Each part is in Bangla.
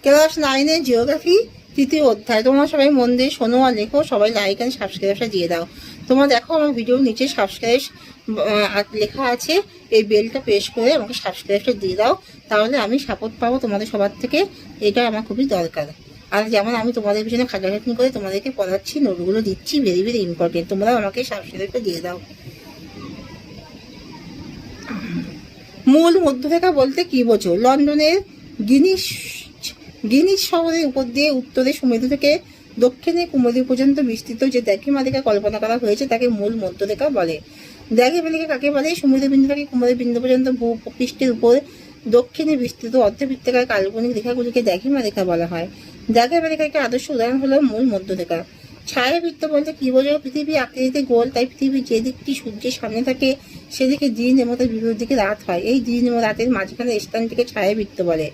ক্লাস 9-এর জিওগ্রাফি 3য় অধ্যায়। তোমরা সবাই মন দিয়ে শোনো আর লেখো, সবাই লাইক অ্যান্ড সাবস্ক্রাইবটা দিয়ে দাও। তোমরা দেখো আমার ভিডিওর নিচে সাবস্ক্রাইব লেখা আছে, এই বেলটা প্রেস করে আমাকে সাবস্ক্রাইবটা দিয়ে দাও, তাহলে আমি সাপোর্ট পাবো তোমাদের সবার থেকে। এটা আমার খুবই দরকার। আর যেমন আমি তোমাদের পিছনে খাটাখাটনি করে তোমাদেরকে পড়াচ্ছি, নোটগুলো দিচ্ছি, ভেরি ভেরি ইম্পর্টেন্ট, তোমরাও আমাকে সাবস্ক্রাইবটা দিয়ে দাও। মূল মধ্যরেখা বলতে কি বোঝো? লন্ডনের গিনিস শহরের উপর দিয়ে উত্তরে সমুদ্র থেকে দক্ষিণে কুমুদি পর্যন্ত বিস্তৃত যে দ্রাঘিমারেখা কল্পনা করা হয়েছে তাকে মূল মধ্যরেখা বলে। দ্রাঘিমারেখা কাকে বলে? সমুদ্র বিন্দু থেকে কুমুদি বিন্দু পর্যন্ত ভূপৃষ্ঠের উপর দক্ষিণে বিস্তৃত অর্ধবৃত্তাকার কাল্পনিক রেখাগুলিকে দ্রাঘিমারেখা বলা হয়। দ্রাঘিমারেখার একটি আদর্শ উদাহরণ হলো মূল মধ্যরেখা। ছায়াবৃত্ত বলতে কি বোঝো? পৃথিবী আকৃতিতে গোল, তাই পৃথিবীর যে দিকটি সূর্যের সামনে থাকে সেদিকে দিন এবং তার বিপরীত দিকে রাত হয়। এই দিন এবং রাতের মাঝখানে স্থানটিকে ছায়াবৃত্ত বলে।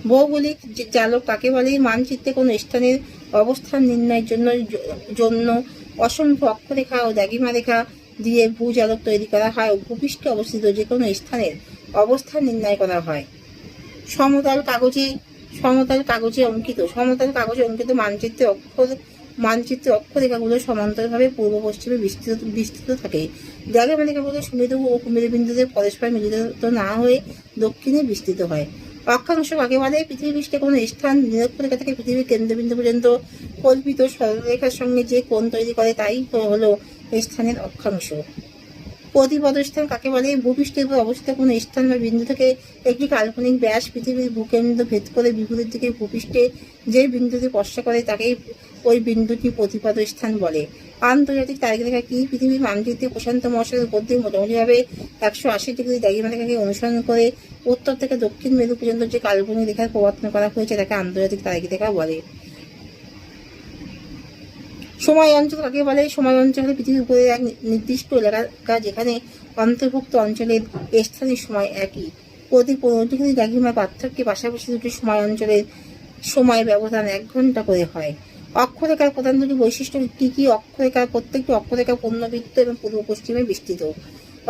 ভৌগোলিক জালক কাকে বলে? মানচিত্রে কোনো স্থানের অবস্থান নির্ণয়ের জন্য অসংখ্য অক্ষরেখা ও দ্রাঘিমারেখা দিয়ে ভূজালক তৈরি করা হয় ও ভূপৃষ্ঠে অবস্থিত যে কোনো স্থানের অবস্থান নির্ণয় করা হয়। সমতল কাগজে অঙ্কিত মানচিত্রে অক্ষরেখাগুলো সমান্তরালভাবে পূর্ব পশ্চিমে বিস্তৃত থাকে। দ্রাঘিমারেখাগুলো সমুদ্র ও কুমেরুবিন্দুতে পরস্পর মিলিত না হয়ে দক্ষিণে বিস্তৃত হয়। অক্ষাংশ কাকে বলে? পৃথিবীপৃষ্ঠে কোনো স্থান নিরক্ষরেখা থেকে পৃথিবীর কেন্দ্রবিন্দু পর্যন্ত কল্পিত সরলরেখার সঙ্গে যে কোণ তৈরি করে তাই হলো স্থানের অক্ষাংশ। প্রতিপদস্থান কাকে বলে? ভূপৃষ্ঠের উপর অবস্থিত কোনো স্থান বা বিন্দু থেকে একটি কাল্পনিক ব্যাস পৃথিবীর ভূকেন্দ্র ভেদ করে বিপরীত দিকে ভূপৃষ্ঠে যে বিন্দুটি স্পর্শ করে তাকেই ওই বিন্দুটি প্রতিপদ স্থান বলে। আন্তর্জাতিক তারিখরেখা কি? পৃথিবীর মানচিত্রে প্রশান্ত মহাসাগরের উপর দিয়ে মোটামুটিভাবে 180 ডিগ্রি দ্রাঘিমারেখাকে অনুসরণ করে উত্তর থেকে দক্ষিণ মেরু পর্যন্ত যে কাল্পনিক রেখার প্রবর্তন করা হয়েছে তাকে আন্তর্জাতিক তারিখরেখা বলে। সময় অঞ্চল কাকে বলে? সময় অঞ্চল হল পৃথিবীর উপরে এক নির্দিষ্ট এলাকা যেখানে অন্তর্ভুক্ত অঞ্চলের স্থানীয় সময় একই। প্রতি 15 ডিগ্রি দ্রাঘিমার পার্থক্যে পাশাপাশি দুটি সময় অঞ্চলের সময় ব্যবধান 1 ঘন্টা করে হয়। অক্ষরেখার প্রধান দুটি বৈশিষ্ট্য কি কি? প্রত্যেকটি অক্ষরেখা পূর্ণবৃত্ত এবং পূর্ব পশ্চিমে বিস্তৃত।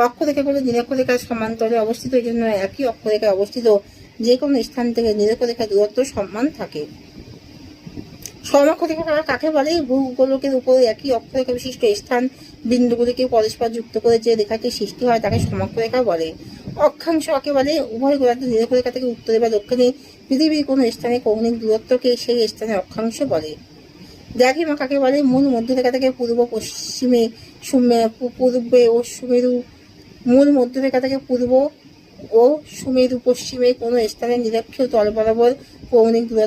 অক্ষরেখাগুলো নিরক্ষরেখার সমান্তরে অবস্থিত, এই জন্য একই অক্ষরেখায় অবস্থিত যে কোনো স্থান থেকে নিরক্ষরেখার দূরত্ব সমান থাকে। সমঅক্ষরেখা কাকে বলে? ভূগোলকের উপরে একই অক্ষরেখা বিশিষ্ট স্থান বিন্দুগুলিকে পরস্পর যুক্ত করে যে রেখাটি সৃষ্টি হয় তাকে সমঅক্ষরেখা বলে। অক্ষাংশ কাকে বলে? উভয় গোলার্ধ নিরক্ষরেখা থেকে উত্তরে বা দক্ষিণে পৃথিবীর কোনো স্থানে কৌণিক দূরত্বকে সেই স্থানের অক্ষাংশ বলে। দ্রাঘিমা কাকে বলে? মূল মধ্যরেখা থেকে পূর্বে ও সুমেরু পশ্চিমে কোনো স্থানের নিরক্ষীয় তল বরাবর কৌণিক দূরত্ব